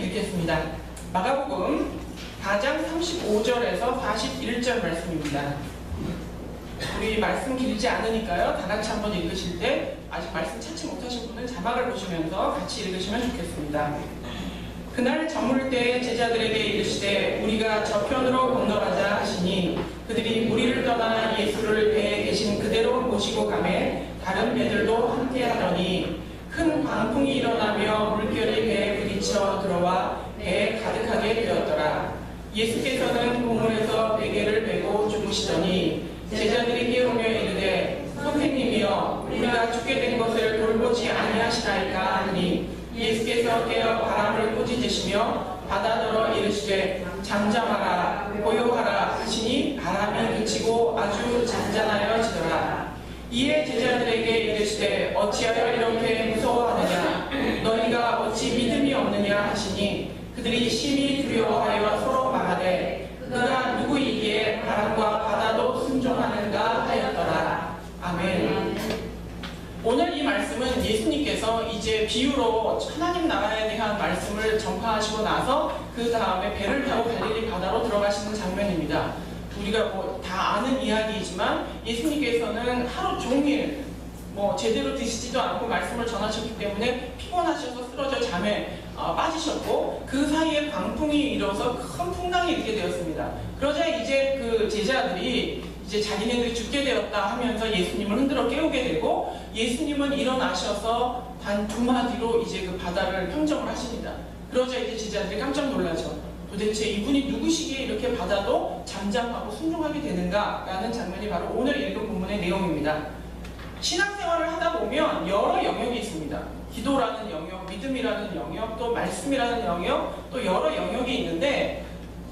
읽겠습니다. 마가복음 4장 35절에서 41절 말씀입니다. 우리 말씀 길지 않으니까요, 다 같이 한번 읽으실 때 아직 말씀 찾지 못하신 분은 자막을 보시면서 같이 읽으시면 좋겠습니다. 그날 저물 때에 제자들에게 이르시되 우리가 저편으로 건너가자 하시니 그들이 무리를 떠나 예수를 배에 계신 그대로 모시고 가매 다른 배들도 함께하더니 큰 광풍이 일어나며 물결이 배에 부딪혀 들어와 배에 가득하게 되었더라. 예수께서는 우물에서 베개를 베고 주무시더니 제자들이 깨우며 이르되 선생님이여 우리가 죽게 된 것을 돌보지 아니하시나이까 하니 예수께서 깨어 바람을 꾸짖으시며 바다더러 이르시되 잠잠하라 고요하라 하시니 바람이 그치고 아주 잔잔하여지더라. 이에 제자들에게 이르시되 어찌하여 이렇게 무서워하느냐 너희가 어찌 믿음이 없느냐 하시니 그들이 심히 두려워하여 서로 말하되 그가 누구이기에 바람과 바다도 순종하는가 하였더라. 아멘. 오늘 이 말씀은 예수님께서 이제 비유로 하나님 나라에 대한 말씀을 전파하시고 나서 그 다음에 배를 타고 갈릴리 바다로 들어가시는 장면입니다. 우리가 뭐 다 아는 이야기이지만 예수님께서는 하루 종일 제대로 드시지도 않고 말씀을 전하셨기 때문에 피곤하셔서 쓰러져 잠에 빠지셨고 그 사이에 광풍이 일어서 큰 풍랑이 일게 되었습니다. 그러자 이제 그 제자들이 이제 자기네들이 죽게 되었다 하면서 예수님을 흔들어 깨우게 되고 예수님은 일어나셔서 단 두 마디로 이제 그 바다를 평정을 하십니다. 그러자 이제 제자들이 깜짝 놀라죠. 도대체 이분이 누구시기에 이렇게 바다도 잠잠하고 순종하게 되는가 라는 장면이 바로 오늘 읽은 본문의 내용입니다. 신앙생활을 하다 보면 여러 영역이 있습니다. 기도라는 영역, 믿음이라는 영역, 또 말씀이라는 영역, 또 여러 영역이 있는데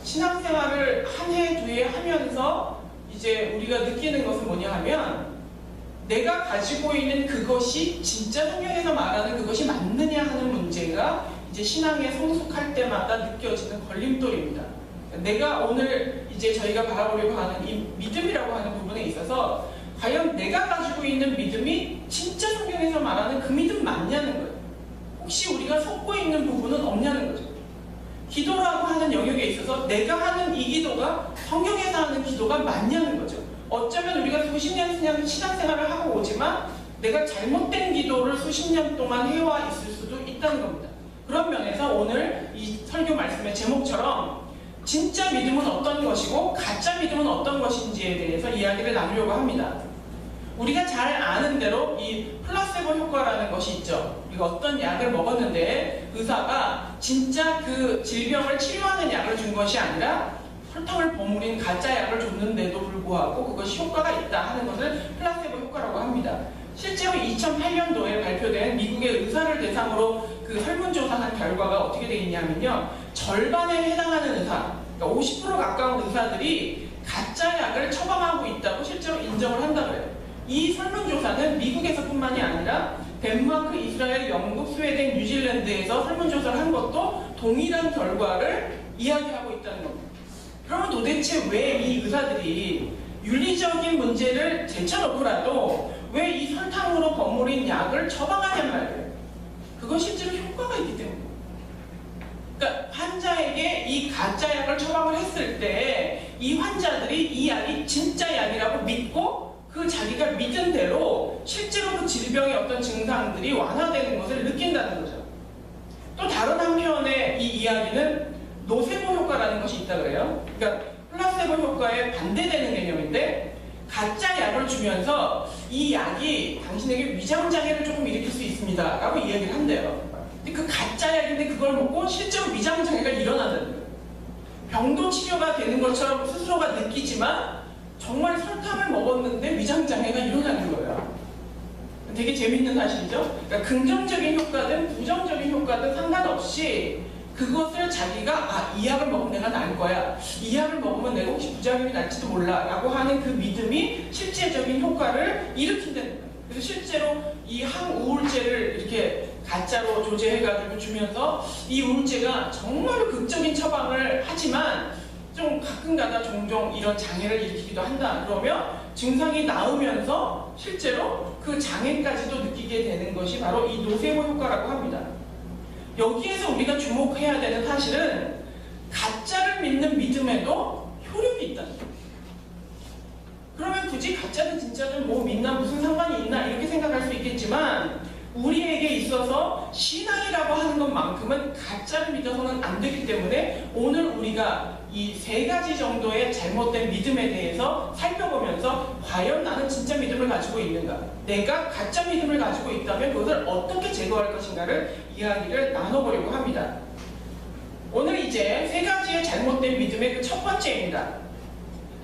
신앙생활을 한 해, 두 해 하면서 이제 우리가 느끼는 것은 뭐냐 하면 내가 가지고 있는 그것이 진짜 성경에서 말하는 그것이 맞느냐 하는 문제가 이제 신앙에 성숙할 때마다 느껴지는 걸림돌입니다. 내가 오늘 이제 저희가 바라보려고 하는 이 믿음이라고 하는 부분에 있어서 과연 내가 가지고 있는 믿음이 진짜 성경에서 말하는 그 믿음 맞냐는 거예요. 혹시 우리가 속고 있는 부분은 없냐는 거죠. 기도라고 하는 영역에 있어서 내가 하는 이 기도가 성경에서 하는 기도가 맞냐는 거죠. 어쩌면 우리가 수십 년 신앙생활을 하고 오지만 내가 잘못된 기도를 수십 년 동안 해와 있을 수도 있다는 겁니다. 그런 면에서 오늘 이 설교 말씀의 제목처럼 진짜 믿음은 어떤 것이고 가짜 믿음은 어떤 것인지에 대해서 이야기를 나누려고 합니다. 우리가 잘 아는 대로 이 플라세보 효과라는 것이 있죠. 이거 어떤 약을 먹었는데 의사가 진짜 그 질병을 치료하는 약을 준 것이 아니라 설탕을 버무린 가짜 약을 줬는데도 불구하고 그것이 효과가 있다 하는 것을 플라세보 효과라고 합니다. 실제로 2008년도에 발표된 미국의 의사를 대상으로 그 설문조사한 결과가 어떻게 되어 있냐면요. 절반에 해당하는 의사, 그러니까 50% 가까운 의사들이 가짜 약을 처방하고 있다고 실제로 인정을 한다고 해요. 이 설문조사는 미국에서뿐만이 아니라 덴마크, 이스라엘, 영국, 스웨덴, 뉴질랜드에서 설문조사를 한 것도 동일한 결과를 이야기하고 있다는 겁니다. 그러면 도대체 왜 이 의사들이 윤리적인 문제를 제쳐놓고라도 왜 이 설탕으로 버무린 약을 처방하냔 말이에요. 그건 실제로 효과가 있기 때문에. 그러니까 환자에게 이 가짜 약을 처방을 했을 때 이 환자들이 이 약이 진짜 약이라고 믿고 그 자기가 믿은 대로 실제로 그 질병의 어떤 증상들이 완화되는 것을 느낀다는 거죠. 또 다른 한편의 이 이야기는 노세보 효과라는 것이 있다 그래요. 그러니까 플라세보 효과에 반대되는 개념인데 가짜 약을 주면서 이 약이 당신에게 위장장애를 조금 일으킬 수 있습니다 라고 이야기를 한대요. 근데 그 가짜 약인데 그걸 먹고 실제로 위장장애가 일어난다는 거예요. 병도 치료가 되는 것처럼 스스로가 느끼지만 정말 설탕을 먹었는데 위장장애가 일어나는 거예요. 되게 재밌는 사실이죠. 그러니까 긍정적인 효과든 부정적인 효과든 상관없이 그것을 자기가 이 약을 먹으면 내가 나을 거야. 이 약을 먹으면 내가 혹시 부작용이 날지도 몰라 라고 하는 그 믿음이 실제적인 효과를 일으킨다는 거예요. 그래서 실제로 이 항우울제를 이렇게 가짜로 조제해가지고 주면서 이 우울제가 정말로 극적인 처방을 하지만 좀 가끔가다 종종 이런 장애를 일으키기도 한다. 그러면 증상이 나으면서 실제로 그 장애까지도 느끼게 되는 것이 바로 이 노세보 효과라고 합니다. 여기에서 우리가 주목해야 되는 사실은 가짜를 믿는 믿음에도 효력이 있다는 거예요. 그러면 굳이 가짜는 진짜는 뭐 믿나 무슨 상관이 있나 이렇게 생각할 수 있겠지만 우리에게 있어서 신앙이라고 하는 것만큼은 가짜를 믿어서는 안 되기 때문에 오늘 우리가 이 세 가지 정도의 잘못된 믿음에 대해서 살펴보면서 과연 나는 진짜 믿음을 가지고 있는가, 내가 가짜 믿음을 가지고 있다면 그것을 어떻게 제거할 것인가를 이야기를 나눠보려고 합니다. 오늘 이제 세 가지의 잘못된 믿음의 그 첫 번째입니다.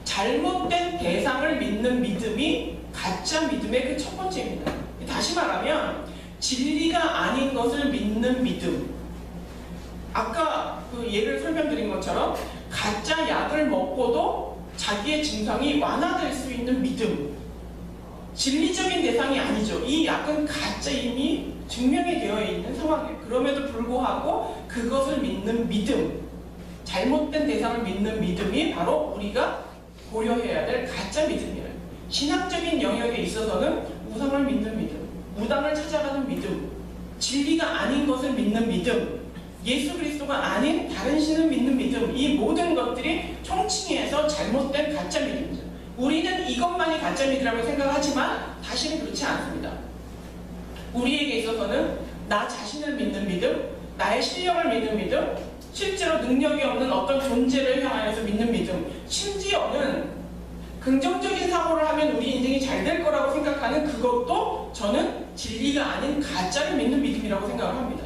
잘못된 대상을 믿는 믿음이 가짜 믿음의 그 첫 번째입니다. 다시 말하면 진리가 아닌 것을 믿는 믿음. 아까 그 예를 설명드린 것처럼 가짜 약을 먹고도 자기의 증상이 완화될 수 있는 믿음. 진리적인 대상이 아니죠. 이 약은 가짜 이미 증명이 되어 있는 상황이에요. 그럼에도 불구하고 그것을 믿는 믿음. 잘못된 대상을 믿는 믿음이 바로 우리가 고려해야 될 가짜 믿음이에요. 신학적인 영역에 있어서는 우상을 믿는 믿음, 무당을 찾아가는 믿음, 진리가 아닌 것을 믿는 믿음, 예수 그리스도가 아닌 다른 신을 믿는 믿음, 이 모든 것들이 총칭해서 잘못된 가짜 믿음이죠. 우리는 이것만이 가짜 믿음이라고 생각하지만 사실은 그렇지 않습니다. 우리에게 있어서는 나 자신을 믿는 믿음, 나의 실력을 믿는 믿음, 실제로 능력이 없는 어떤 존재를 향하여서 믿는 믿음, 심지어는 긍정적인 사고를 하면 우리 인생이 잘 될 거라고 생각하는 그것도 저는 진리가 아닌 가짜를 믿는 믿음이라고 생각을 합니다.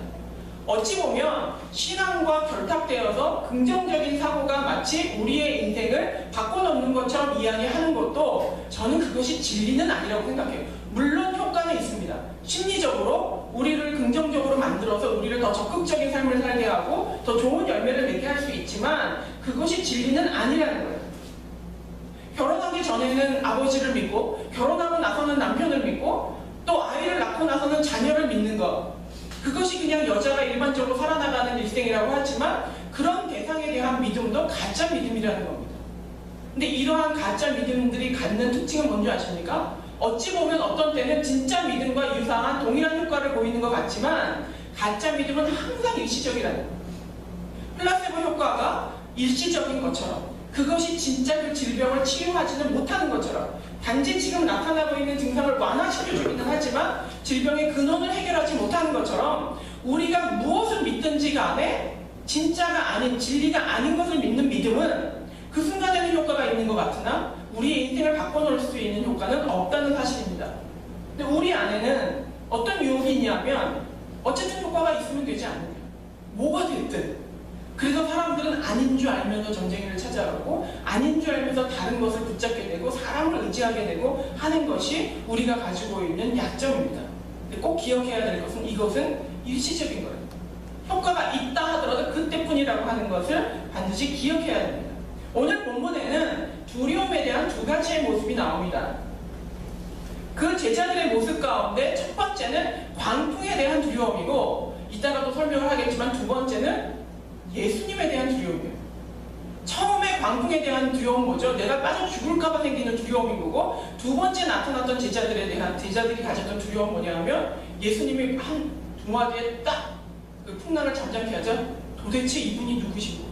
어찌 보면 신앙과 결탁되어서 긍정적인 사고가 마치 우리의 인생을 바꿔놓는 것처럼 이야기하는 것도 저는 그것이 진리는 아니라고 생각해요. 물론 효과는 있습니다. 심리적으로 우리를 긍정적으로 만들어서 우리를 더 적극적인 삶을 살게 하고 더 좋은 열매를 맺게 할 수 있지만 그것이 진리는 아니라는 거예요. 결혼하기 전에는 아버지를 믿고 결혼하고 나서는 남편을 믿고 또 아이를 낳고 나서는 자녀를 믿는 것, 그것이 그냥 여자가 일반적으로 살아나가는 일생이라고 하지만 그런 대상에 대한 믿음도 가짜 믿음이라는 겁니다. 근데 이러한 가짜 믿음들이 갖는 특징은 뭔지 아십니까? 어찌 보면 어떤 때는 진짜 믿음과 유사한 동일한 효과를 보이는 것 같지만 가짜 믿음은 항상 일시적이라는 거예요. 플라세보 효과가 일시적인 것처럼 그것이 진짜 그 질병을 치유하지는 못하는 것처럼 단지 지금 나타나고 있는 증상을 완화시켜주기는 하지만 질병의 근원을 해결하지 못하는 것처럼 우리가 무엇을 믿든지 간에 진짜가 아닌, 진리가 아닌 것을 믿는 믿음은 그 순간에는 효과가 있는 것 같으나 우리의 인생을 바꿔놓을 수 있는 효과는 없다는 사실입니다. 근데 우리 안에는 어떤 유혹이 있냐면 어쨌든 효과가 있으면 되지 않느냐, 뭐가 됐든. 그래서 사람들은 아닌 줄 알면서 전쟁을 찾아가고 아닌 줄 알면서 다른 것을 붙잡게 되고 사람을 의지하게 되고 하는 것이 우리가 가지고 있는 약점입니다. 근데 꼭 기억해야 될 것은 이것은 일시적인 거예요. 효과가 있다 하더라도 그때뿐이라고 하는 것을 반드시 기억해야 됩니다. 오늘 본문에는 두려움에 대한 두 가지의 모습이 나옵니다. 그 제자들의 모습 가운데 첫 번째는 광풍에 대한 두려움이고 이따가도 설명을 하겠지만 두 번째는 예수님에 대한 두려움이에요. 처음에 광풍에 대한 두려움은 뭐죠? 내가 빠져 죽을까봐 생기는 두려움인 거고 두 번째 나타났던 제자들이 가졌던 두려움은 뭐냐면 예수님이 한 두 마디에 딱 그 풍랑을 잠잠케 하자 도대체 이분이 누구시고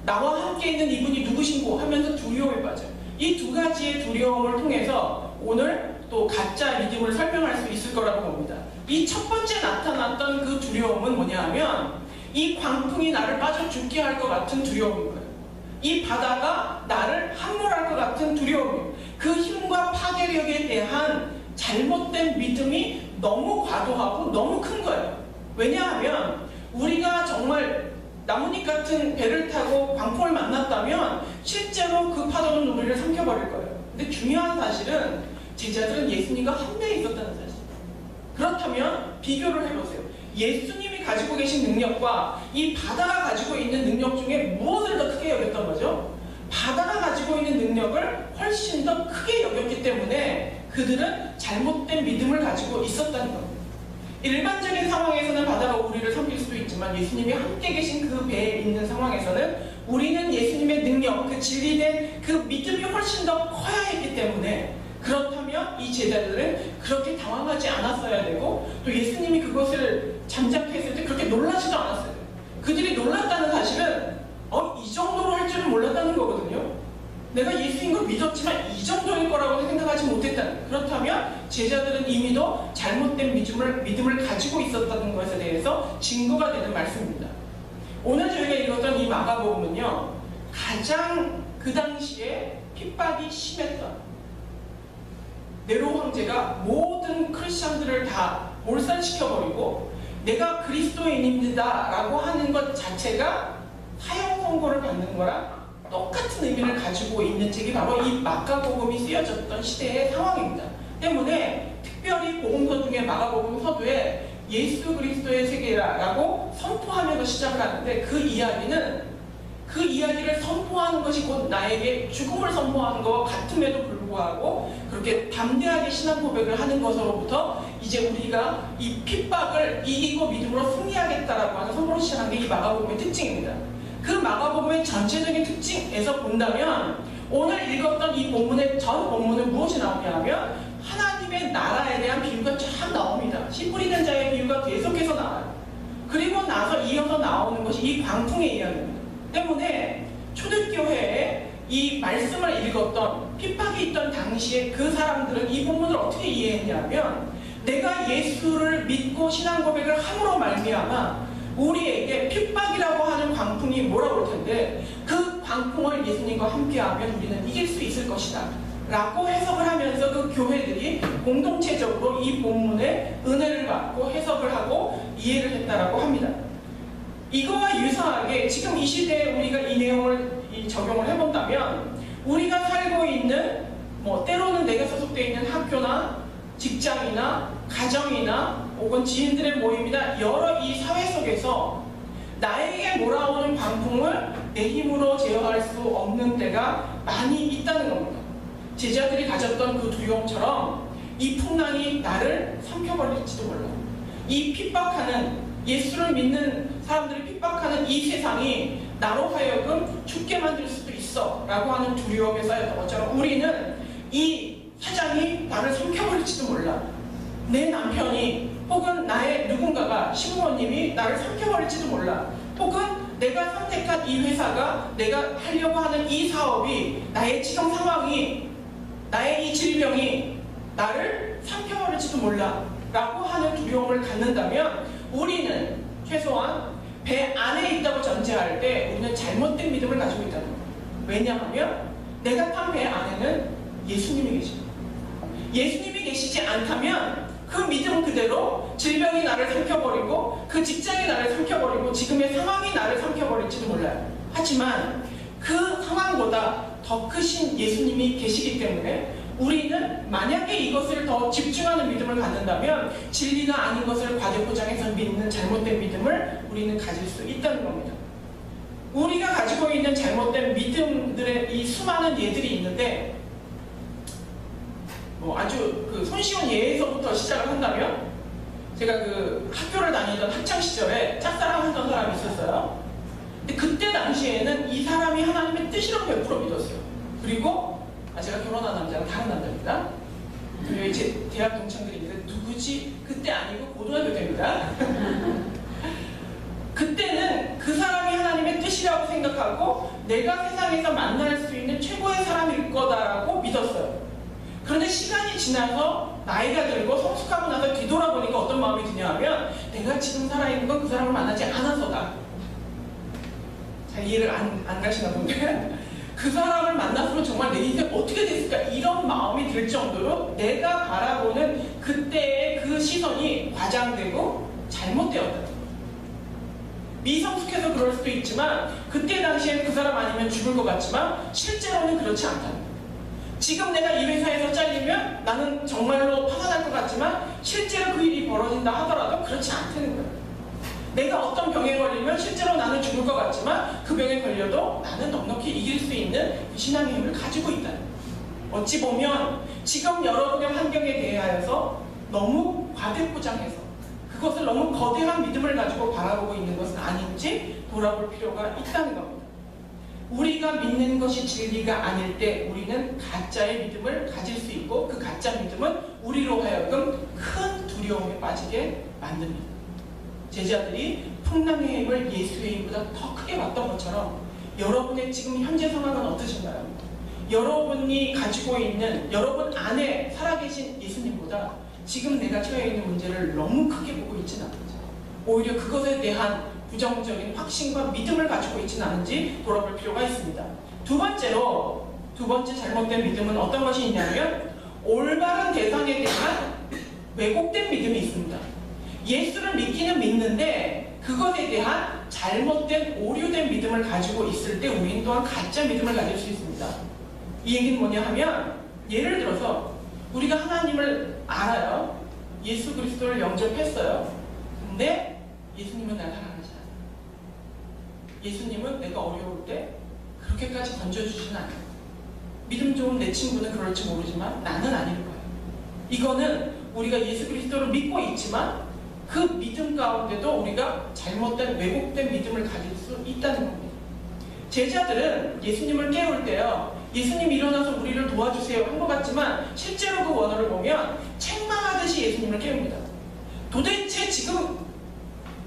나와 함께 있는 이분이 누구신고 하면서 두려움에 빠져요. 이 두 가지의 두려움을 통해서 오늘 또 가짜 믿음을 설명할 수 있을 거라고 봅니다. 이 첫 번째 나타났던 그 두려움은 뭐냐 하면 이 광풍이 나를 빠져 죽게 할 것 같은 두려움인 거예요. 이 바다가 나를 함몰할 것 같은 두려움이에요. 그 힘과 파괴력에 대한 잘못된 믿음이 너무 과도하고 너무 큰 거예요. 왜냐하면 우리가 정말 나뭇잎 같은 배를 타고 광풍을 만났다면 실제로 그 파도는 우리를 삼켜버릴 거예요. 근데 중요한 사실은 제자들은 예수님과 함께 있었다는 사실. 그렇다면 비교를 해보세요. 예수님이 가지고 계신 능력과 이 바다가 가지고 있는 능력 중에 무엇을 더 크게 여겼던 거죠? 바다가 가지고 있는 능력을 훨씬 더 크게 여겼기 때문에 그들은 잘못된 믿음을 가지고 있었다는 겁니다. 일반적인 상황에서는 바다가 우리를 삼킬 수도 있지만 예수님이 함께 계신 그 배에 있는 상황에서는 우리는 예수님의 능력, 그 진리된 그 믿음이 훨씬 더 커야 했기 때문에 그렇다면 이 제자들은 그렇게 당황하지 않았어야 되고 또 예수님이 그것을 잠잠케 했을 때 그렇게 놀라지 놀랐다는 사실은 이 정도로 할 줄은 몰랐다는 거거든요. 내가 예수인 걸 믿었지만 이 정도일 거라고 생각하지 못했다는. 그렇다면 제자들은 이미도 잘못된 믿음을 가지고 있었다는 것에 대해서 증거가 되는 말씀입니다. 오늘 저희가 읽었던 이 마가복음은요, 가장 그 당시에 핍박이 심했던 네로 황제가 모든 크리스천들을 다 몰살시켜버리고 내가 그리스도인입니다 라고 하는 것 자체가 사형 선고를 받는 거랑 똑같은 의미를 가지고 있는 책이 바로 이 마가복음이 쓰여졌던 시대의 상황입니다. 때문에 특별히 복음서 중에 마가복음 서두에 예수 그리스도의 세계라고 선포하면서 시작을 하는데, 그 이야기를 선포하는 것이 곧 나에게 죽음을 선포하는 것과 같음에도 불구하고 그렇게 담대하게 신앙 고백을 하는 것으로부터 이제 우리가 이 핍박을 이기고 믿음으로 승리하겠다라고 하는 선포로 시작한 게 이 마가복음의 특징입니다. 그 마가복음의 전체적인 특징에서 본다면 오늘 읽었던 이 본문의 전 본문은 무엇이 나오냐 하면 하나님의 나라에 대한 비유가 쫙 나옵니다. 씨 뿌리는 자의 비유가 계속해서 나와요. 그리고 나서 이어서 나오는 것이 이 광풍의 이야기입니다. 때문에 초대교회에 이 말씀을 읽었던 핍박이 있던 당시에 그 사람들은 이 본문을 어떻게 이해했냐면, 내가 예수를 믿고 신앙 고백을 함으로 말미암아 우리에게 핍박이라고 하는 광풍이 몰아올 텐데 그 광풍을 예수님과 함께하면 우리는 이길 수 있을 것이다 라고 해석을 하면서 그 교회들이 공동체적으로 이 본문의 은혜를 받고 해석을 하고 이해를 했다라고 합니다. 이거와 유사하게 지금 이 시대에 우리가 이 내용을 적용을 해본다면, 우리가 살고 있는 때로는 내가 소속되어 있는 학교나 직장이나 가정이나 혹은 지인들의 모임이나 여러 이 사회 속에서 나에게 몰아오는 광풍을 내 힘으로 제어할 수 없는 때가 많이 있다는 겁니다. 제자들이 가졌던 그 두려움처럼 이 풍랑이 나를 삼켜버릴지도 몰라. 이 핍박하는, 예수를 믿는 사람들이 핍박하는 이 세상이 나로 하여금 죽게 만들 수도 있어 라고 하는 두려움에 쌓였던 것처럼 우리는 이 사장이 나를 삼켜버릴지도 몰라, 내 남편이 혹은 나의 누군가가 시부모님이 나를 삼켜버릴지도 몰라, 혹은 내가 선택한 이 회사가, 내가 하려고 하는 이 사업이, 나의 지금 상황이, 나의 이 질병이 나를 삼켜버릴지도 몰라 라고 하는 두려움을 갖는다면 우리는 최소한 배 안에 있다고 전제할 때 우리는 잘못된 믿음을 가지고 있다는 거예요. 왜냐하면 내가 탄 배 안에는 예수님이 계십니다. 예수님이 계시지 않다면 그 믿음 그대로 질병이 나를 삼켜버리고 그 직장이 나를 삼켜버리고 지금의 상황이 나를 삼켜버릴지도 몰라요. 하지만 그 상황보다 더 크신 예수님이 계시기 때문에 우리는 만약에 이것을 더 집중하는 믿음을 갖는다면 진리가 아닌 것을 과대포장해서 믿는 잘못된 믿음을 우리는 가질 수 있다는 겁니다. 우리가 가지고 있는 잘못된 믿음들의 이 수많은 예들이 있는데, 아주 그 손쉬운 예에서부터 시작을 한다면, 제가 그 학교를 다니던 학창 시절에 짝사랑하던 사람이 있었어요. 근데 그때 당시에는 이 사람이 하나님의 뜻이라고 100% 믿었어요. 그리고 제가 결혼한 남자는 다른 남자입니다. 그리고 이제 대학 동창들이 있는데 누구지? 그때 아니고 고등학교 때입니다. 그때는 그 사람이 하나님의 뜻이라고 생각하고 내가 세상에서 만날 수 있는 최고의 사람일 거다라고 믿었어요. 그런데 시간이 지나서 나이가 들고 성숙하고 나서 뒤돌아보니까 어떤 마음이 드냐 하면, 내가 지금 살아있는 건 그 사람을 만나지 않아서다. 잘 이해를 안 가시나 본데 그 사람을 만났으면 정말 내 인생 어떻게 됐을까, 이런 마음이 들 정도로 내가 바라보는 그때의 그 시선이 과장되고 잘못되었다. 미성숙해서 그럴 수도 있지만 그때 당시엔 그 사람 아니면 죽을 것 같지만 실제로는 그렇지 않다. 지금 내가 이 회사에서 잘리면 나는 정말로 파산할 것 같지만 실제로 그 일이 벌어진다 하더라도 그렇지 않다는 거예요. 내가 어떤 병에 걸리면 실제로 나는 죽을 것 같지만 그 병에 걸려도 나는 넉넉히 이길 수 있는 그 신앙의 힘을 가지고 있다. 어찌 보면 지금 여러분의 환경에 대하여서 너무 과대포장해서 그것을 너무 거대한 믿음을 가지고 바라보고 있는 것은 아닌지 돌아볼 필요가 있다는 겁니다. 우리가 믿는 것이 진리가 아닐 때 우리는 가짜의 믿음을 가질 수 있고 그 가짜 믿음은 우리로 하여금 큰 두려움에 빠지게 만듭니다. 제자들이 풍랑의 힘을 예수의 힘보다 더 크게 봤던 것처럼 여러분의 지금 현재 상황은 어떠신가요? 여러분이 가지고 있는 여러분 안에 살아계신 예수님보다 지금 내가 처해 있는 문제를 너무 크게 보고 있지는 않은지, 오히려 그것에 대한 부정적인 확신과 믿음을 가지고 있지는 않은지 돌아볼 필요가 있습니다. 두 번째 잘못된 믿음은 어떤 것이 있냐면 올바른 대상에 대한 왜곡된 믿음이 있습니다. 예수를 믿기는 믿는데 그것에 대한 잘못된 오류된 믿음을 가지고 있을 때 우리는 또한 가짜 믿음을 가질 수 있습니다. 이 얘기는 뭐냐 하면, 예를 들어서 우리가 하나님을 알아요. 예수 그리스도를 영접했어요. 근데 예수님은 날 사랑하지 않아요. 예수님은 내가 어려울 때 그렇게까지 던져주지는 않아요. 믿음 좋은 내 친구는 그럴지 모르지만 나는 아닐 거예요. 이거는 우리가 예수 그리스도를 믿고 있지만 그 믿음 가운데도 우리가 잘못된 왜곡된 믿음을 가질 수 있다는 겁니다. 제자들은 예수님을 깨울 때요, 예수님 일어나서 우리를 도와주세요 한 것 같지만 실제로 그 원어를 보면 책망하듯이 예수님을 깨웁니다. 도대체 지금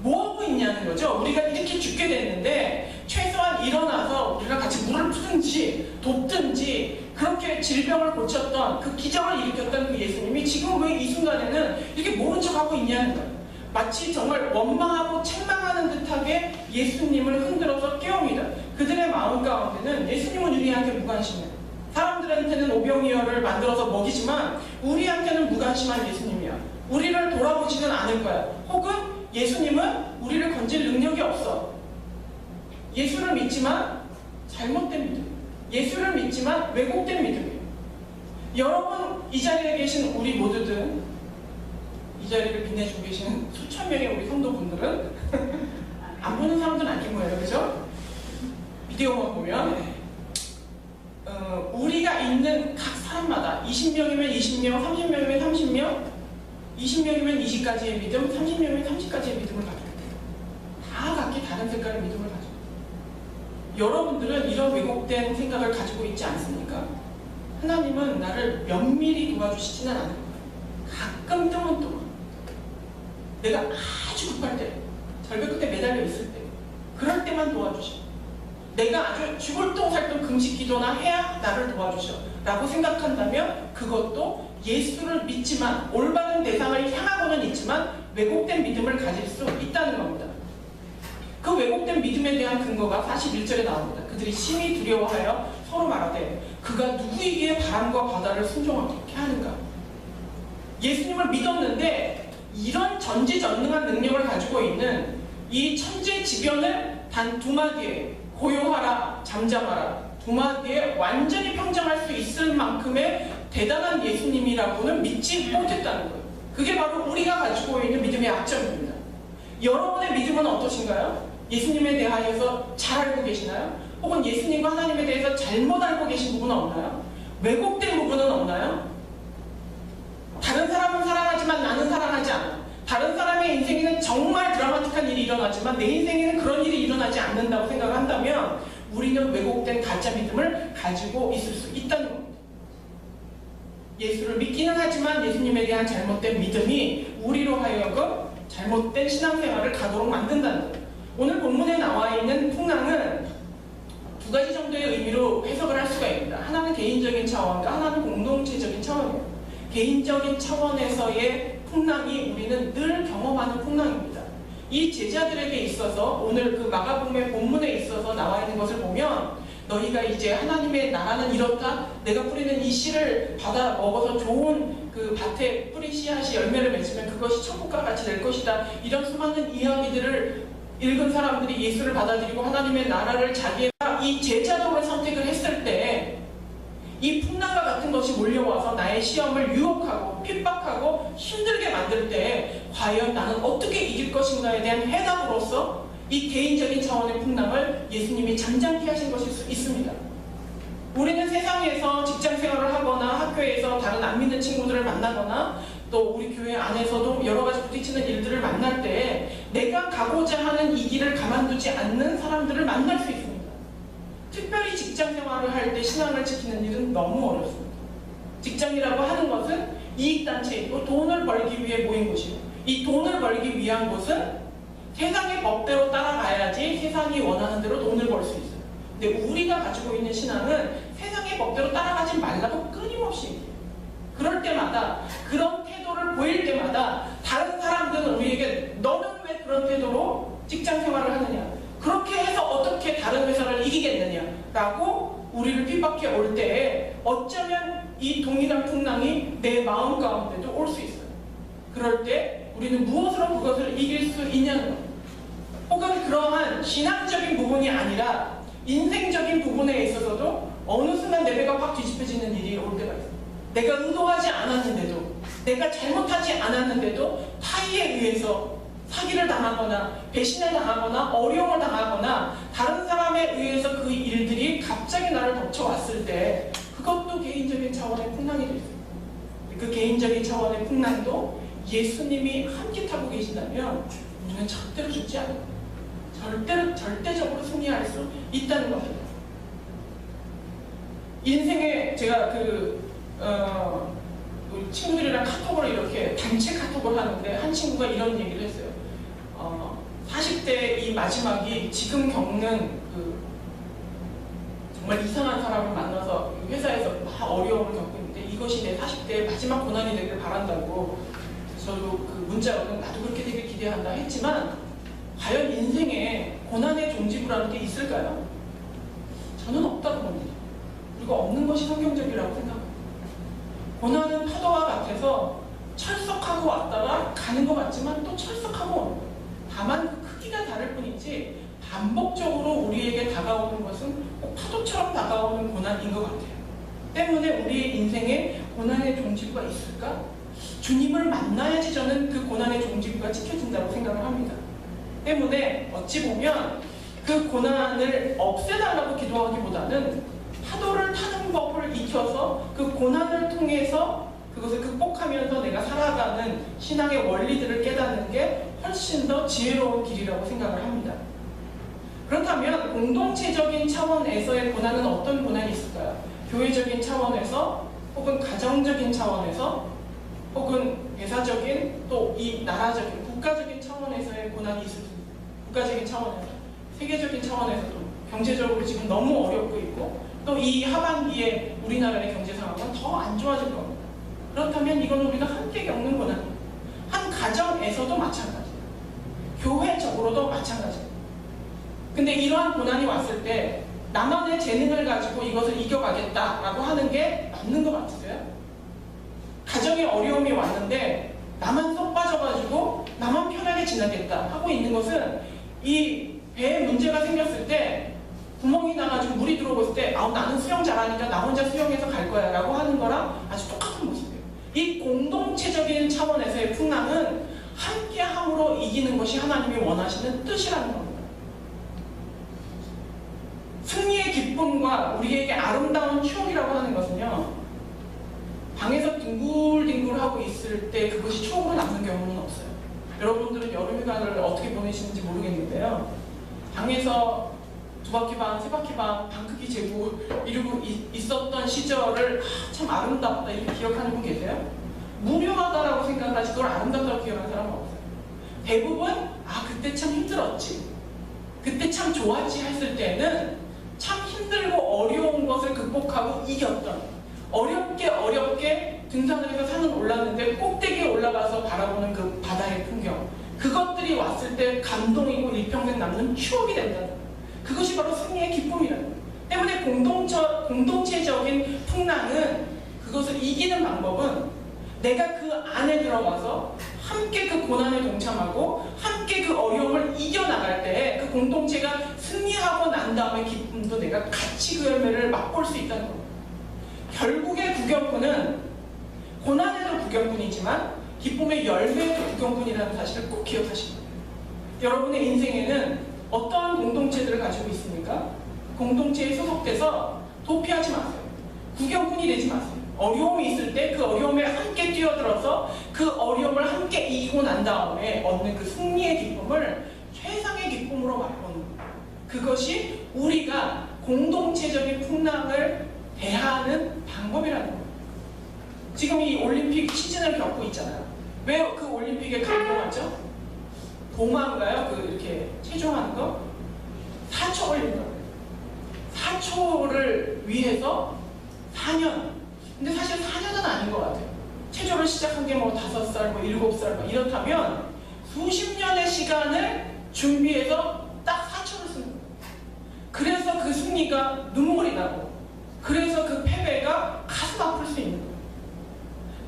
뭐하고 있냐는 거죠. 우리가 이렇게 죽게 됐는데 최소한 일어나서 우리가 같이 물을 푸든지 돕든지 그렇게 질병을 고쳤던 그 기적을 일으켰던 그 예수님이 지금 왜 이 순간에는 이렇게 모른 척하고 있냐는 거예요. 마치 정말 원망하고 책망하는 듯하게 예수님을 흔들어서 깨웁니다. 그들의 마음 가운데는 예수님은 우리한테 무관심해요. 사람들한테는 오병이어를 만들어서 먹이지만 우리한테는 무관심한 예수님이야. 우리를 돌아보지는 않을 거야. 혹은 예수님은 우리를 건질 능력이 없어. 예수를 믿지만 잘못된 믿음, 예수를 믿지만 왜곡된 믿음이에요. 여러분, 이 자리에 계신 우리 모두들, 이 자리를 빛내주고 계시는 수천 명의 우리 성도분들은 안 보는 사람들은 아닌 거예요. 그죠? 비디오만 보면 우리가 있는 각 사람마다 20명이면 20명, 30명이면 30명, 20명이면 20가지의 믿음, 30명이면 30가지의 믿음을 가지고 있대요. 다 각기 다른 색깔의 믿음을 가지고 있대요. 여러분들은 이런 왜곡된 생각을 가지고 있지 않습니까? 하나님은 나를 면밀히 도와주시지는 않을 거예요. 가끔 뜸은 내가 아주 급할 때, 절벽 끝에 매달려 있을 때, 그럴 때만 도와주셔. 내가 아주 죽을 똥살똥 금식 기도나 해야 나를 도와주셔 라고 생각한다면 그것도 예수를 믿지만 올바른 대상을 향하고는 있지만 왜곡된 믿음을 가질 수 있다는 겁니다. 그 왜곡된 믿음에 대한 근거가 41절에 나옵니다. 그들이 심히 두려워하여 서로 말하되 그가 누구에게 바람과 바다를 순종하게 하는가. 예수님을 믿었는데 이런 전지전능한 능력을 가지고 있는 이 천재지변을 단 두 마디에 고요하라, 잠잠하라, 두 마디에 완전히 평정할 수 있을 만큼의 대단한 예수님이라고는 믿지 못했다는 거예요. 그게 바로 우리가 가지고 있는 믿음의 약점입니다. 여러분의 믿음은 어떠신가요? 예수님에 대하여서 잘 알고 계시나요? 혹은 예수님과 하나님에 대해서 잘못 알고 계신 부분은 없나요? 왜곡된 부분은 없나요? 다른 사람은 사랑하지만 나는 사랑하지 않아. 다른 사람의 인생에는 정말 드라마틱한 일이 일어나지만 내 인생에는 그런 일이 일어나지 않는다고 생각한다면 우리는 왜곡된 가짜 믿음을 가지고 있을 수 있다는 겁니다. 예수를 믿기는 하지만 예수님에 대한 잘못된 믿음이 우리로 하여금 잘못된 신앙생활을 가도록 만든다는 거예요. 오늘 본문에 나와 있는 풍랑은 두 가지 정도의 의미로 해석을 할 수가 있습니다. 하나는 개인적인 차원과 하나는 공동체적인 차원이에요. 개인적인 차원에서의 풍랑이 우리는 늘 경험하는 풍랑입니다. 이 제자들에게 있어서 오늘 그 마가복음의 본문에 있어서 나와 있는 것을 보면 너희가 이제 하나님의 나라는 이렇다. 내가 뿌리는 이 씨를 받아 먹어서 좋은 그 밭에 뿌린 씨앗이 열매를 맺으면 그것이 천국과 같이 될 것이다. 이런 수많은 이야기들을 읽은 사람들이 예수를 받아들이고 하나님의 나라를 자기의 이 제자도를 선택을 했을 때 이 풍랑과 같은 것이 몰려와서 나의 시험을 유혹하고 핍박하고 힘들게 만들 때 과연 나는 어떻게 이길 것인가에 대한 해답으로서 이 개인적인 차원의 풍랑을 예수님이 잠잠케 하신 것일 수 있습니다. 우리는 세상에서 직장생활을 하거나 학교에서 다른 안 믿는 친구들을 만나거나 또 우리 교회 안에서도 여러 가지 부딪히는 일들을 만날 때 내가 가고자 하는 이 길을 가만두지 않는 사람들을 만날 수 있습니다. 특별히 직장생활을 할 때 신앙을 지키는 일은 너무 어렵습니다. 직장이라고 하는 것은 이익단체이고 돈을 벌기 위해 모인 곳이고 이 돈을 벌기 위한 곳은 세상의 법대로 따라가야지 세상이 원하는 대로 돈을 벌 수 있어요. 근데 우리가 가지고 있는 신앙은 세상의 법대로 따라가지 말라고 끊임없이 얘기해요. 그럴 때마다, 그런 태도를 보일 때마다 다른 사람들은 우리에게 너는 왜 그런 태도로 직장 생활을 하느냐, 그렇게 해서 어떻게 다른 회사를 이기겠느냐 라고 우리를 핍박해 올 때에 어쩌면 이 동일한 풍랑이 내 마음 가운데도 올 수 있어요. 그럴 때 우리는 무엇으로 그것을 이길 수 있냐는 겁니다. 혹은 그러한 신앙적인 부분이 아니라 인생적인 부분에 있어서도 어느 순간 내 배가 확 뒤집혀지는 일이 올 때가 있어요. 내가 의도하지 않았는데도, 내가 잘못하지 않았는데도 타의에 의해서 사기를 당하거나 배신을 당하거나 어려움을 당하거나 다른 사람에 의해서 그 일들이 갑자기 나를 덮쳐왔을 때 그것도 개인적인 차원의 풍랑이 될 수 있어요. 그 개인적인 차원의 풍랑도 예수님이 함께 타고 계신다면 우리는 절대로 죽지 않아요. 절대적으로 승리할 수 있다는 겁니다. 인생에 제가 우리 친구들이랑 카톡으로 이렇게 단체 카톡을 하는데 한 친구가 이런 얘기를 했어요. 40대 이 마지막이 지금 겪는 정말 이상한 사람을 만나서 회사에서 막 어려움을 겪고 있는데 이것이 내 40대의 마지막 고난이 되길 바란다고 저도 그 문자로는 나도 그렇게 되길 기대한다 했지만 과연 인생에 고난의 종지부라는 게 있을까요? 저는 없다고 봅니다. 그리고 없는 것이 성경적이라고 생각합니다. 고난은 파도와 같아서 철석하고 왔다가 가는 것 같지만 또 철석하고 오는 거예요. 다만 그 크기가 다를 뿐이지 반복적으로 우리에게 다가오는 것은 꼭 파도처럼 다가오는 고난인 것 같아요. 때문에 우리의 인생에 고난의 종지부가 있을까? 주님을 만나야지 저는 그 고난의 종지부가 지켜진다고 생각을 합니다. 때문에 어찌 보면 그 고난을 없애달라고 기도하기보다는 파도를 타는 법을 익혀서 그 고난을 통해서 그것을 극복하면서 내가 살아가는 신앙의 원리들을 깨닫는 게 훨씬 더 지혜로운 길이라고 생각을 합니다. 그렇다면 공동체적인 차원에서의 고난은 어떤 고난이 있을까요? 교회적인 차원에서 혹은 가정적인 차원에서 혹은 회사적인 또 이 나라적인 국가적인 차원에서의 고난이 있을 수 있습니다. 국가적인 차원에서, 세계적인 차원에서도 경제적으로 지금 너무 어렵고 있고 또 이 하반기에 우리나라의 경제 상황은 더 안 좋아질 겁니다. 그렇다면 이건 우리가 함께 겪는 고난입니다. 한 가정에서도 마찬가지예요. 교회적으로도 마찬가지예요. 근데 이러한 고난이 왔을 때 나만의 재능을 가지고 이것을 이겨가겠다라고 하는 게 맞는 것 같으세요? 가정에 어려움이 왔는데 나만 쏙 빠져가지고 나만 편하게 지나겠다 하고 있는 것은 이 배에 문제가 생겼을 때 구멍이 나가지고 물이 들어오고 있을 때 나는 수영 잘하니까 나 혼자 수영해서 갈 거야 라고 하는 거랑 아주 똑같은 모습이에요. 이 공동체적인 차원에서의 풍랑은 함께함으로 이기는 것이 하나님이 원하시는 뜻이라는 겁니다. 승리의 기쁨과 우리에게 아름다운 추억이라고 하는 것은요, 방에서 뒹굴뒹굴하고 있을 때 그것이 추억으로 남는 경우는 없어요. 여러분들은 여름휴가를 어떻게 보내시는지 모르겠는데요, 방에서 2바퀴 반, 3바퀴 반, 방 크기 재고 이러고 있었던 시절을 참 아름답다 이렇게 기억하는 분 계세요? 무료하다라고 생각을 하지 그걸 아름답다고 기억하는 사람은 없어요. 대부분 그때 참 힘들었지, 그때 참 좋았지 했을 때는 참 힘들고 어려운 것을 극복하고 이겼던, 어렵게 등산을 해서 산을 올랐는데 꼭대기에 올라가서 바라보는 그 바다의 풍경, 그것들이 왔을 때 감동이고 일평생 남는 추억이 된다는 거예요. 그것이 바로 승리의 기쁨이라는 거예요. 때문에 공동체적인 풍랑은, 그것을 이기는 방법은 내가 그 안에 들어가서 함께 그 고난에 동참하고 함께 그 어려움을 이겨나갈 때 그 공동체가 승리하고 난 다음에 기쁨도 내가 같이 그 열매를 맛볼 수 있다는 겁니다. 결국의 구경꾼은 고난에도 구경꾼이지만 기쁨의 열매에도 구경꾼이라는 사실을 꼭 기억하시기 바랍니다. 여러분의 인생에는 어떠한 공동체들을 가지고 있습니까? 공동체에 소속돼서 도피하지 마세요. 구경꾼이 되지 마세요. 어려움이 있을 때 그 어려움에 함께 뛰어들어서 그 어려움을 함께 이기고 난 다음에 얻는 그 승리의 기쁨을 최상의 기쁨으로 맛보는 거예요. 그것이 우리가 공동체적인 풍랑을 대하는 방법이라는 거예요. 지금 이 올림픽 시즌을 겪고 있잖아요. 왜 그 올림픽에 감동하죠? 도마인가요? 그 이렇게 체조하는 거 4초 걸리는 거예요. 4초를 위해서 4년. 근데 사실 4년은 아닌 것 같아요. 체조를 시작한 게 뭐 5살, 뭐 7살 뭐 이렇다면 수십 년의 시간을 준비해서 딱 4초를 쓰는 거예요. 그래서 그 승리가 눈물이 나고, 그래서 그 패배가 가슴 아플 수 있는 거예요.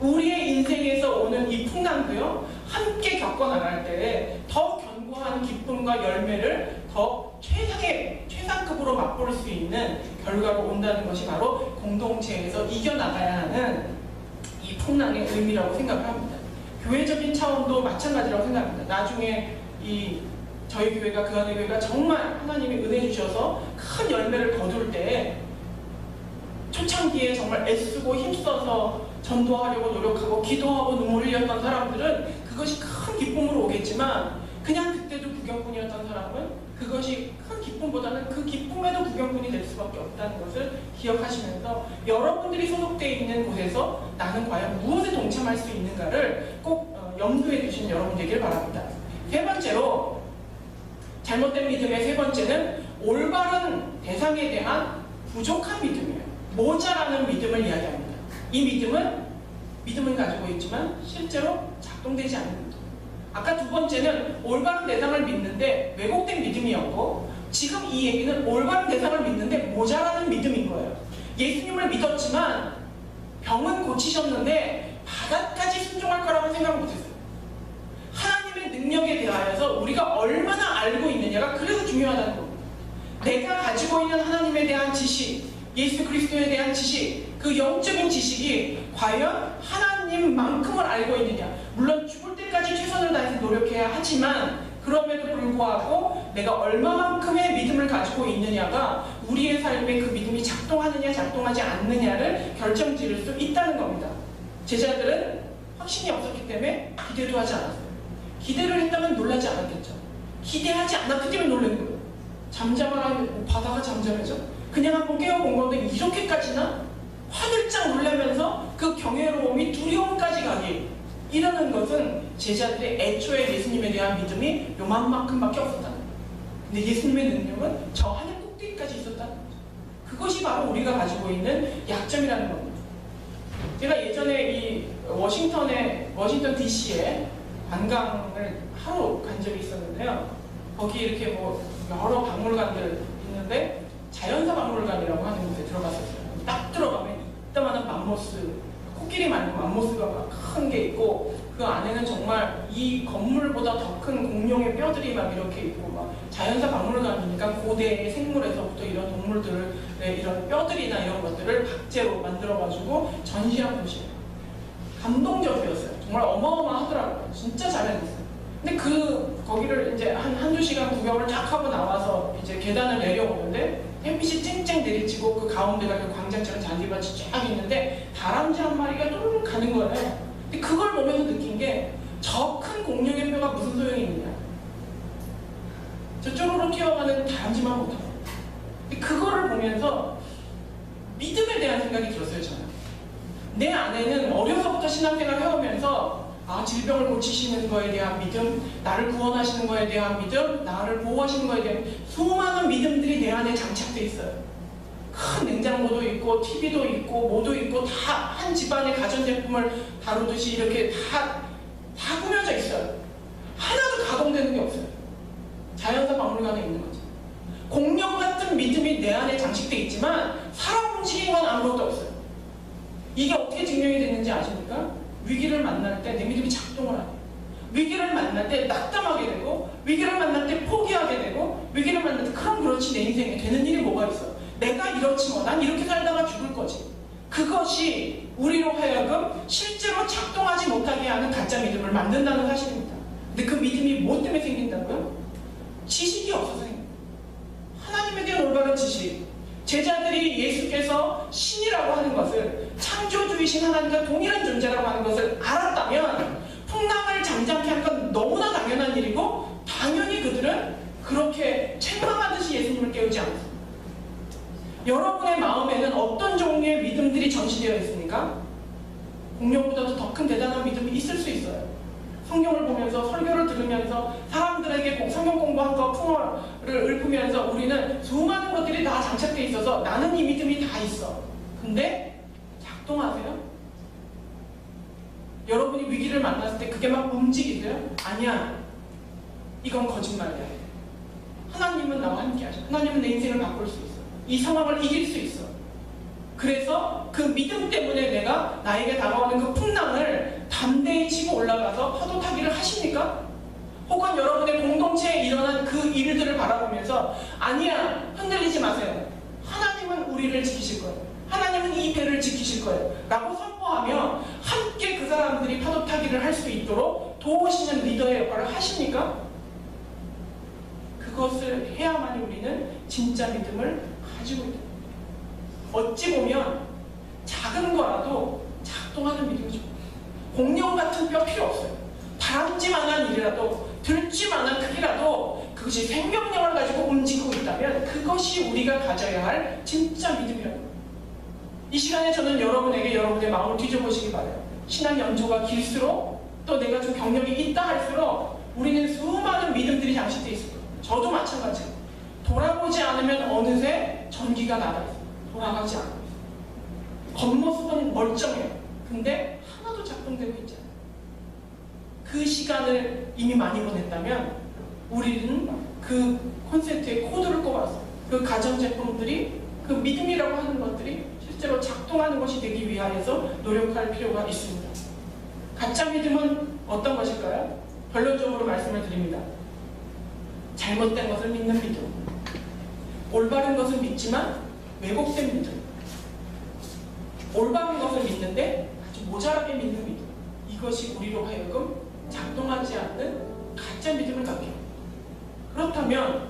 우리의 인생에서 오는 이 풍랑도요, 함께 겪어나갈 때 더 견고한 기쁨과 열매를 더 최상급으로 맛볼 수 있는 결과로 온다는 것이 바로 공동체에서 이겨나가야 하는 이 풍랑의 의미라고 생각을 합니다. 교회적인 차원도 마찬가지라고 생각합니다. 나중에 저희 교회가, 그 안의 교회가 정말 하나님이 은혜 주셔서 큰 열매를 거둘 때, 초창기에 정말 애쓰고 힘써서 전도하려고 노력하고 기도하고 눈물 흘렸던 사람들은 그것이 큰 기쁨으로 오겠지만, 그냥 그때도 구경꾼이었던 사람은 그것이 큰 기쁨보다는 그 기쁨에도 구경꾼이 될 수밖에 없다는 것을 기억하시면서, 여러분들이 소속되어 있는 곳에서 나는 과연 무엇에 동참할 수 있는가를 꼭 염두에 두시는 여러분 되길 바랍니다. 세 번째로, 잘못된 믿음의 세 번째는 올바른 대상에 대한 부족한 믿음이에요. 모자라는 믿음을 이야기합니다. 이 믿음은 가지고 있지만 실제로 작동되지 않는 믿음. 아까 두 번째는 올바른 대상을 믿는데 왜곡된 믿음이었고, 지금 이 얘기는 올바른 대상을 믿는데 모자라는 믿음인 거예요. 예수님을 믿었지만 병은 고치셨는데 바닥까지 순종할 거라고 생각 못했어요. 하나님의 능력에 대하여서 우리가 얼마나 알고 있느냐가 그래서 중요하다는 겁니다. 내가 가지고 있는 하나님에 대한 지식, 예수 그리스도에 대한 지식, 그 영적인 지식이 과연 하나님만큼을 알고 있느냐. 물론 죽을 때까지 최선을 다해서 노력해야 하지만, 그럼에도 불구하고 내가 얼마만큼의 믿음을 가지고 있느냐가 우리의 삶에 그 믿음이 작동하느냐 작동하지 않느냐를 결정지을 수 있다는 겁니다. 제자들은 확신이 없었기 때문에 기대도 하지 않았어요. 기대를 했다면 놀라지 않았겠죠. 기대하지 않았기 때문에 놀라는 거예요. 잠잠하면 바다가 잠잠해져? 그냥 한번 깨워본 건데 이렇게까지나? 화들짝 놀라면서 그 경외로움이 두려움까지 가기, 이러는 것은 제자들의 애초에 예수님에 대한 믿음이 요만큼밖에 없었다는 거예요. 근데 예수님의 능력은 저 하늘 꼭대기까지 있었다는 거죠. 그것이 바로 우리가 가지고 있는 약점이라는 겁니다. 제가 예전에 이 워싱턴 DC에 관광을 하루 간 적이 있었는데요. 거기 이렇게 뭐 여러 박물관들 있는데 자연사 박물관이라고 하는 곳에 들어갔었어요. 딱 들어가면 이따만한 맘모스, 코끼리 말고 맘모스가 막 큰 게 있고, 그 안에는 정말 이 건물보다 더 큰 공룡의 뼈들이 막 이렇게 있고, 막 자연사 박물관이니까 고대의 생물에서부터 이런 동물들의 이런 뼈들이나 이런 것들을 박제로 만들어가지고 전시한 곳이에요. 감동적이었어요. 정말 어마어마하더라고요. 진짜 잘해냈어요. 근데 거기를 이제 한두 시간 구경을 쫙 하고 나와서 이제 계단을 내려오는데 햇빛이 쨍쨍 내리치고 그 가운데가 그 광장처럼 잔디밭이 쫙 있는데 다람쥐 한 마리가 똘 가는 거예요. 근데 그걸 보면서 느낀 게, 저 큰 공룡의 뼈가 무슨 소용이 있느냐. 저 쪼로로 뛰어가는 다람쥐만 못하고. 근데 그거를 보면서 믿음에 대한 생각이 들었어요, 저는. 내 안에는 어려서부터 신앙생활을 해오면서 질병을 고치시는 거에 대한 믿음, 나를 구원하시는 거에 대한 믿음, 나를 보호하시는 거에 대한 수많은 믿음들이 내 안에 장착돼 있어요. 큰 냉장고도 있고 TV도 있고 뭐도 있고 다 한 집안의 가전제품을 다루듯이 이렇게 다 꾸며져 있어요. 하나도 가동되는 게 없어요. 자연사 박물관에 있는 거죠. 공룡 같은 믿음이 내 안에 장식돼 있지만 살아 움직이는 건 아무것도 없어요. 이게 어떻게 증명이 됐는지 아십니까? 위기를 만날 때 내 믿음이 작동을 안 해요. 위기를 만날 때 낙담하게 되고, 위기를 만날 때 포기하게 되고, 위기를 만날 때 그렇지 내 인생에 되는 일이 뭐가 있어. 내가 이렇지 뭐, 난 이렇게 살다가 죽을 거지. 그것이 우리로 하여금 실제로 작동하지 못하게 하는 가짜 믿음을 만든다는 사실입니다. 근데 그 믿음이 뭐 때문에 생긴다고요? 지식이 없어서 생깁니다. 하나님에 대한 올바른 지식. 제자들이 예수께서 신이라고 하는 것을, 창조주이신 하나님과 동일한 존재라고 하는 것을 알았다면 풍랑을 잠잠케 한 건 너무나 당연한 일이고, 당연히 그들은 그렇게 책망하듯이 예수님을 깨우지 않았습니다. 여러분의 마음에는 어떤 종류의 믿음들이 전시되어 있습니까? 공룡보다도 더 큰 대단한 믿음이 있을 수 있어요. 성경을 보면서, 설교를 들으면서, 사람들 성경 공부한 거 풍어를 읊으면서 우리는 수많은 것들이 다 장착되어 있어서 나는 이 믿음이 다 있어. 근데 작동하세요? 여러분이 위기를 만났을 때 그게 막 움직이세요? 아니야. 이건 거짓말이야. 하나님은 나와 함께 하셔. 하나님은 내 인생을 바꿀 수 있어. 이 상황을 이길 수 있어. 그래서 그 믿음 때문에 내가 나에게 다가오는 그 풍랑을 담대히 치고 올라가서 파도 타기를 하십니까? 혹은 여러분의 공동체에 일어난 그 일들을 바라보면서 아니야, 흔들리지 마세요. 하나님은 우리를 지키실 거예요. 하나님은 이 배를 지키실 거예요. 라고 선포하며 함께 그 사람들이 파도 타기를 할 수 있도록 도우시는 리더의 역할을 하십니까? 그것을 해야만이 우리는 진짜 믿음을 가지고 있다. 어찌 보면 작은 거라도 작동하는 믿음이죠. 공룡 같은 뼈 필요 없어요. 다람쥐만한 일이라도 들쥐만한 크기라도 그것이 생명력을 가지고 움직이고 있다면 그것이 우리가 가져야 할 진짜 믿음이라고. 이 시간에 저는 여러분에게 여러분의 마음을 뒤져보시기 바라요. 신앙 연조가 길수록 또 내가 좀 경력이 있다 할수록 우리는 수많은 믿음들이 장식되어 있을 거예요. 저도 마찬가지예요. 돌아보지 않으면 어느새 전기가 나가있어요. 돌아가지 않아요. 겉모습은 멀쩡해요. 근데 하나도 작동되고 있지 않아요. 그 시간을 이미 많이 보냈다면 우리는 그 콘센트에 코드를 꼽아서 그 가전제품들이 그 믿음이라고 하는 것들이 실제로 작동하는 것이 되기 위하여서 노력할 필요가 있습니다. 가짜 믿음은 어떤 것일까요? 결론적으로 말씀을 드립니다. 잘못된 것을 믿는 믿음, 올바른 것을 믿지만 왜곡된 믿음, 올바른 것을 믿는데 아주 모자라게 믿는 믿음, 이것이 우리로 하여금 작동하지 않는 가짜 믿음을 갖게 합니다. 그렇다면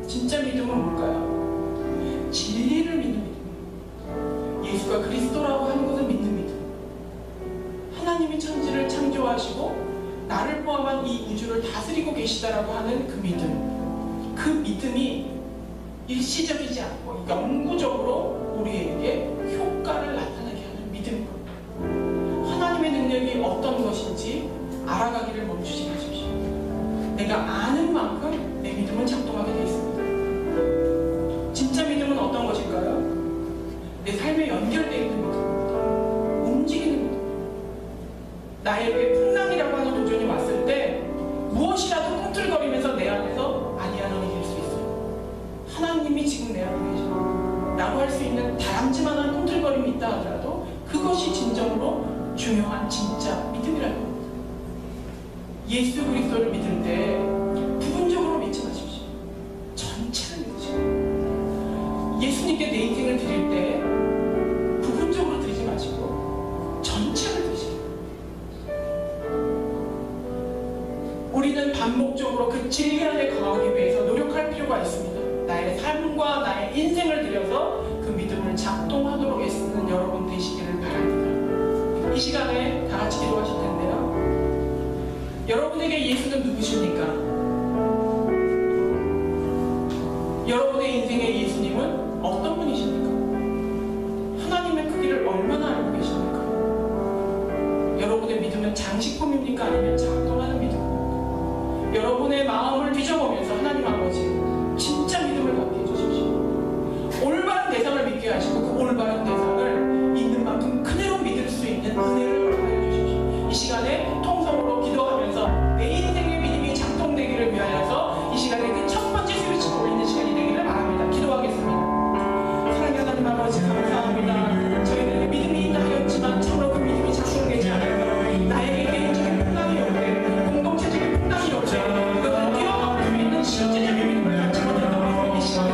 진짜 믿음은 뭘까요? 진리를 믿는 믿음, 예수가 그리스도라고 하는 것을 믿는 믿음, 하나님이 천지를 창조하시고 나를 포함한 이 우주를 다스리고 계시다라고 하는 그 믿음, 그 믿음이 일시적이지 않고 영구적으로 우리에게 효과를 나타나게 하는 믿음입니다. 하나님의 능력이 어떤 것인지 알아가기를 멈추지 마십시오. 내가 아는 만큼 내 믿음은 작동하게 되어 있습니다. 진짜 믿음은 어떤 것일까요? 내 삶에 연결되어 있는 믿음입니다. 움직이는 믿음. 나에게 풍랑이라고 하는 도전이 왔을 때 무엇이라도 꿈틀거리면서 내 안에서 아니야, 넌 이길 수 있어. 하나님이 지금 내 안에 계셔. 라고 할 수 있는 다람쥐만한 꿈틀거림이 있다 하더라도 그것이 진정으로 중요한 진짜 믿음이라는 겁니다. 예수 그리스도를 믿을 때 부분적으로 믿지 마십시오. 전체를 믿으시고, 예수님께 내 인생을 드릴 때 부분적으로 드리지 마시고 전체를 드리시고, 우리는 반복적으로 그 진리 안에 거하기 위해서 노력할 필요가 있습니다. 나의 삶과 나의 인생을 들여서 그 믿음을 작동하도록 애쓰는 여러분 되시기를 바랍니다. 이 시간에 다 같이 기도하실 텐데요. 여러분에게 예수는 누구십니까? 여러분의 인생의 예수님은 어떤 분이십니까? 하나님의 크기를 얼마나 알고 계십니까? 여러분의 믿음은 장식품입니까? 아니면 작동하는 믿음입니까? 여러분의 마음을 뒤져보면서 하나님 아버지 진짜 믿음을 갖게 해주십시오. 올바른 대상을 믿게 하시고 그 올바른 대상을 있는 만큼 그대로 믿을 수 있는 은혜를 허락하여 주십시오. 이 시간에 통성으로 기도하면서 내 인생의 믿음이 작동되기를 위하여서 이 시간에 그 첫 번째 스위치를 올리는 시간이 되기를 바랍니다. 기도하겠습니다. 사랑하는 하나님 아버지 감사합니다. 저희들의 믿음이 있다 하였지만 참으로 그 믿음이 작동되지 않아요. 나에게 개인적인 풍랑이 없네, 공동체적인 풍랑이 없네, 그것을 뛰어넘을 수 있는 실제적인 믿음을 갖지 못했던 이 시간에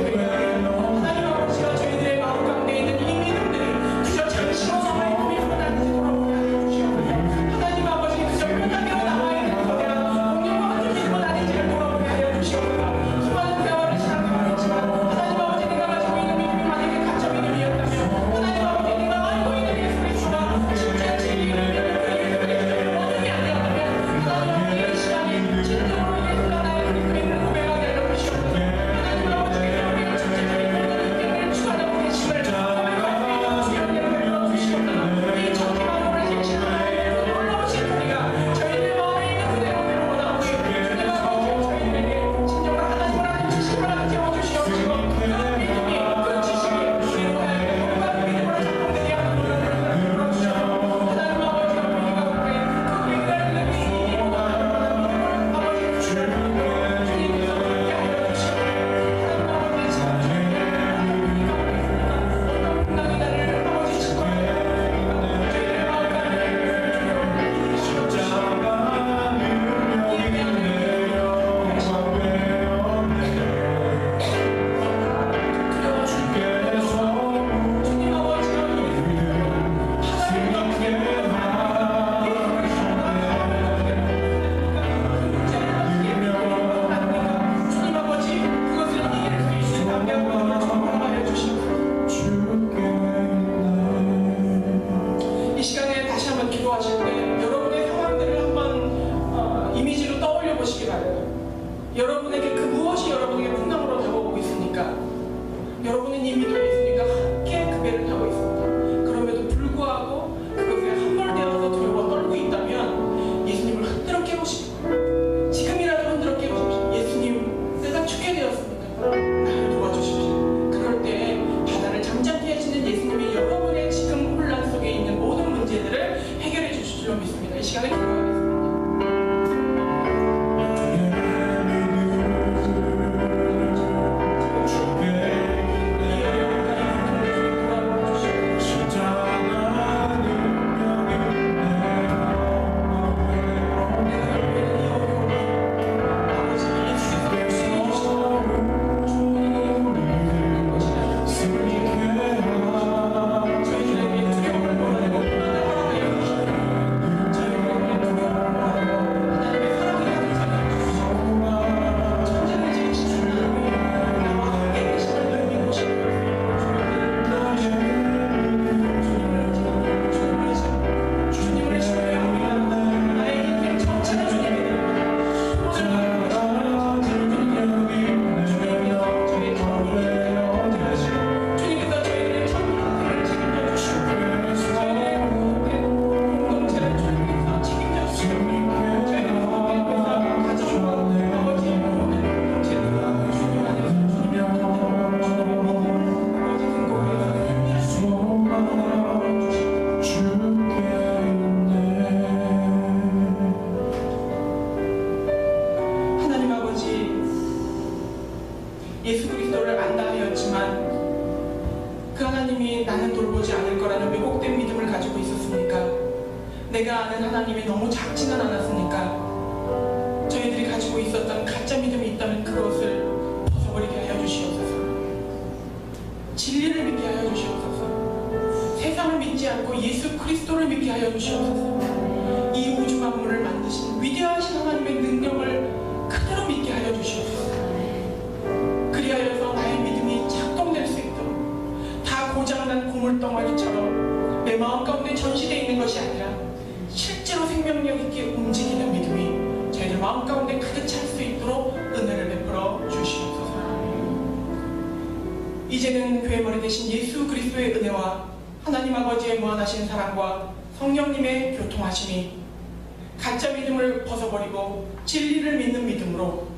하나님 아버지가 저희들의 마음 가운데 있는 이 믿음을 여러분에게 그 무엇이 여러분에게 풍랑으로 다가오고 있습니까? 여러분은 이미 예수님과 함께 그 배를 타고 있습니다. 그럼에도 불구하고 그것에 함몰되어서 두려워 떨고 있다면 예수님을 흔들어 깨우시고, 지금이라도 흔들어 깨우십시오. 예수님, 내가 죽게 되었습니다. 나를 도와주십시오. 그럴 때 바다를 잠잠케 하시는 예수님이 여러분의 지금 혼란 속에 있는 모든 문제들을 해결해 주실 줄로 믿습니다. 이 시간에 기도하겠습니다. 예수 그리스도를 안다 하였지만 그 하나님이 나는 돌보지 않을 거라는 왜곡된 믿음을 가지고 있었습니까? 내가 아는 하나님이 너무 작지는 않았습니까? 저희들이 가지고 있었던 가짜 믿음이 있다면 그것을 벗어버리게 하여 주시옵소서. 진리를 믿게 하여 주시옵소서. 세상을 믿지 않고 예수 그리스도를 믿게 하여 주시옵소서. 이 우주 만물을 만드신 위대하신 하나님의 능력을 그대로 믿게 하여 주시옵소서. 그리하여서 나의 믿음이 작동될 수 있도록 다 고장난 고물덩어리처럼 내 마음 가운데 전시되어 있는 것이 아니라 실제로 생명력 있게 움직이는 믿음이 저희들 마음 가운데 가득 찰 수 있도록 은혜를 베풀어 주시옵소서. 이제는 교회 머리 대신 예수 그리스도의 은혜와 하나님 아버지의 무한하신 사랑과 성령님의 교통하심이 가짜 믿음을 벗어버리고 진리를 믿는 믿음으로,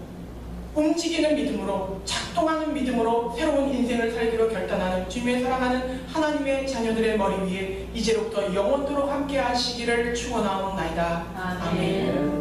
움직이는 믿음으로, 작동하는 믿음으로 새로운 인생을 살기로 결단하는 주님의 사랑하는 하나님의 자녀들의 머리 위에 이제로부터 영원토록 함께 하시기를 축원하옵나이다. 아멘.